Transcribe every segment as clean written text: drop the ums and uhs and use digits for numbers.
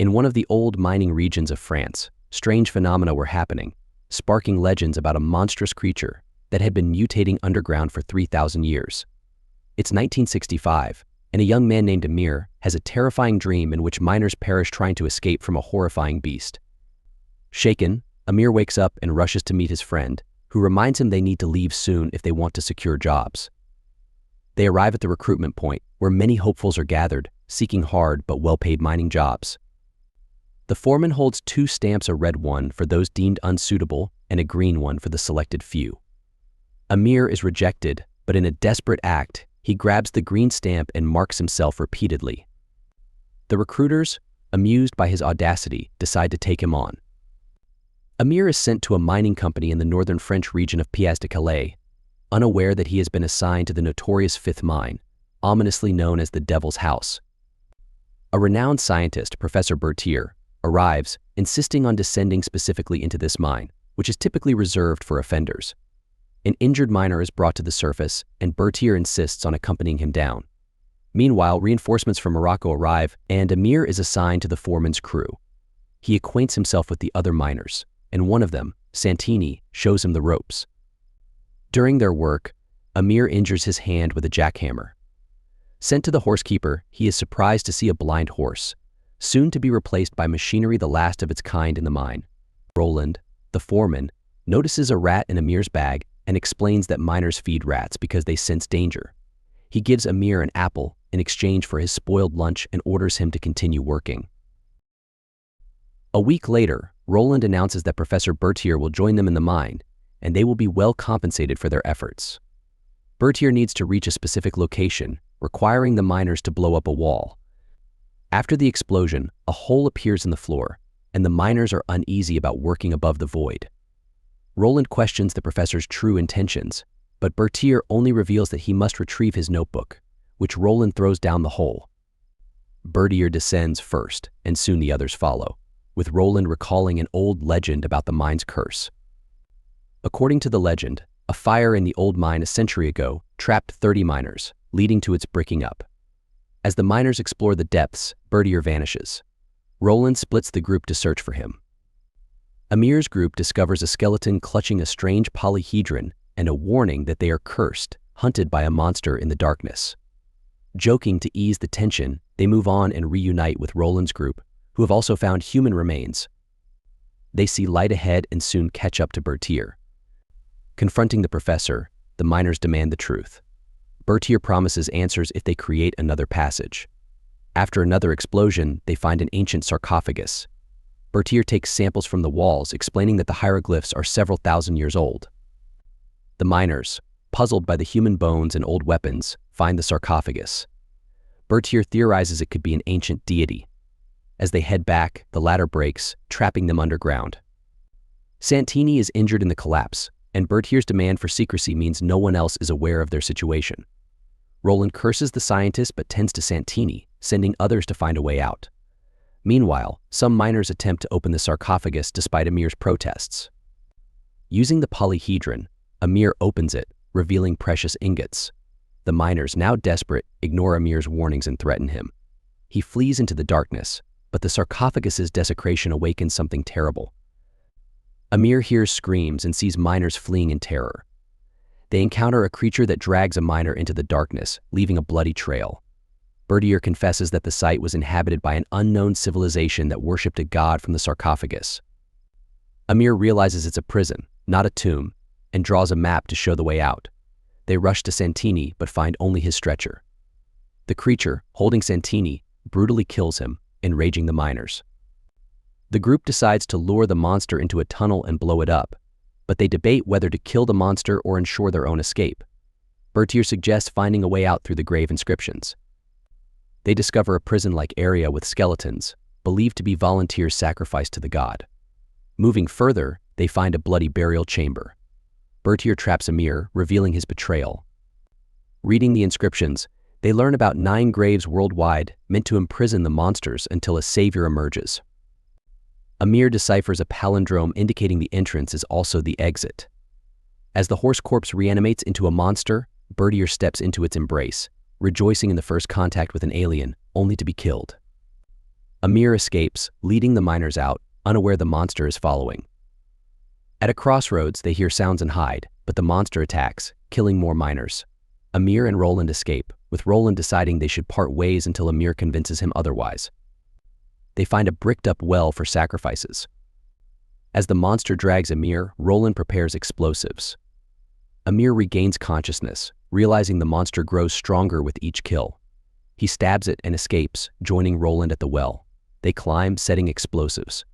In one of the old mining regions of France, strange phenomena were happening, sparking legends about a monstrous creature that had been mutating underground for 3,000 years. It's 1965, and a young man named Amir has a terrifying dream in which miners perish trying to escape from a horrifying beast. Shaken, Amir wakes up and rushes to meet his friend, who reminds him they need to leave soon if they want to secure jobs. They arrive at the recruitment point, where many hopefuls are gathered, seeking hard but well-paid mining jobs. The foreman holds 2 stamps, a red one for those deemed unsuitable and a green one for the selected few. Amir is rejected, but in a desperate act, he grabs the green stamp and marks himself repeatedly. The recruiters, amused by his audacity, decide to take him on. Amir is sent to a mining company in the northern French region of Pays-de-Calais, unaware that he has been assigned to the notorious 5th mine, ominously known as the Devil's House. A renowned scientist, Professor Berthier, arrives, insisting on descending specifically into this mine, which is typically reserved for offenders. An injured miner is brought to the surface, and Berthier insists on accompanying him down. Meanwhile, reinforcements from Morocco arrive, and Amir is assigned to the foreman's crew. He acquaints himself with the other miners, and one of them, Santini, shows him the ropes. During their work, Amir injures his hand with a jackhammer. Sent to the horsekeeper, he is surprised to see a blind horse, soon to be replaced by machinery the last of its kind in the mine. Roland, the foreman, notices a rat in Amir's bag and explains that miners feed rats because they sense danger. He gives Amir an apple in exchange for his spoiled lunch and orders him to continue working. A week later, Roland announces that Professor Berthier will join them in the mine, and they will be well compensated for their efforts. Berthier needs to reach a specific location, requiring the miners to blow up a wall. After the explosion, a hole appears in the floor, and the miners are uneasy about working above the void. Roland questions the professor's true intentions, but Berthier only reveals that he must retrieve his notebook, which Roland throws down the hole. Berthier descends first, and soon the others follow, with Roland recalling an old legend about the mine's curse. According to the legend, a fire in the old mine a century ago trapped 30 miners, leading to its breaking up. As the miners explore the depths, Berthier vanishes. Roland splits the group to search for him. Amir's group discovers a skeleton clutching a strange polyhedron and a warning that they are cursed, hunted by a monster in the darkness. Joking to ease the tension, they move on and reunite with Roland's group, who have also found human remains. They see light ahead and soon catch up to Berthier. Confronting the professor, the miners demand the truth. Berthier promises answers if they create another passage. After another explosion, they find an ancient sarcophagus. Berthier takes samples from the walls, explaining that the hieroglyphs are several thousand years old. The miners, puzzled by the human bones and old weapons, find the sarcophagus. Berthier theorizes it could be an ancient deity. As they head back, the ladder breaks, trapping them underground. Santini is injured in the collapse, and Berthier's demand for secrecy means no one else is aware of their situation. Roland curses the scientist but tends to Santini, sending others to find a way out. Meanwhile, some miners attempt to open the sarcophagus despite Amir's protests. Using the polyhedron, Amir opens it, revealing precious ingots. The miners, now desperate, ignore Amir's warnings and threaten him. He flees into the darkness, but the sarcophagus's desecration awakens something terrible. Amir hears screams and sees miners fleeing in terror. They encounter a creature that drags a miner into the darkness, leaving a bloody trail. Berthier confesses that the site was inhabited by an unknown civilization that worshipped a god from the sarcophagus. Amir realizes it's a prison, not a tomb, and draws a map to show the way out. They rush to Santini but find only his stretcher. The creature, holding Santini, brutally kills him, enraging the miners. The group decides to lure the monster into a tunnel and blow it up, but they debate whether to kill the monster or ensure their own escape. Berthier suggests finding a way out through the grave inscriptions. They discover a prison-like area with skeletons, believed to be volunteers sacrificed to the god. Moving further, they find a bloody burial chamber. Berthier traps Amir, revealing his betrayal. Reading the inscriptions, they learn about 9 graves worldwide meant to imprison the monsters until a savior emerges. Amir deciphers a palindrome indicating the entrance is also the exit. As the horse corpse reanimates into a monster, Berthier steps into its embrace, rejoicing in the first contact with an alien, only to be killed. Amir escapes, leading the miners out, unaware the monster is following. At a crossroads, they hear sounds and hide, but the monster attacks, killing more miners. Amir and Roland escape, with Roland deciding they should part ways until Amir convinces him otherwise. They find a bricked-up well for sacrifices. As the monster drags Amir, Roland prepares explosives. Amir regains consciousness, realizing the monster grows stronger with each kill. He stabs it and escapes, joining Roland at the well. They climb, setting explosives.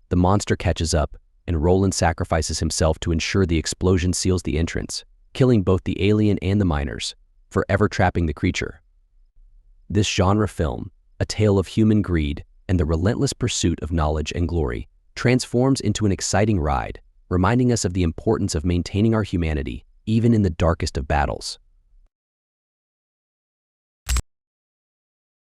The monster catches up, and Roland sacrifices himself to ensure the explosion seals the entrance, killing both the alien and the miners, forever trapping the creature. This genre film, a tale of human greed and the relentless pursuit of knowledge and glory, transforms into an exciting ride, reminding us of the importance of maintaining our humanity, even in the darkest of battles.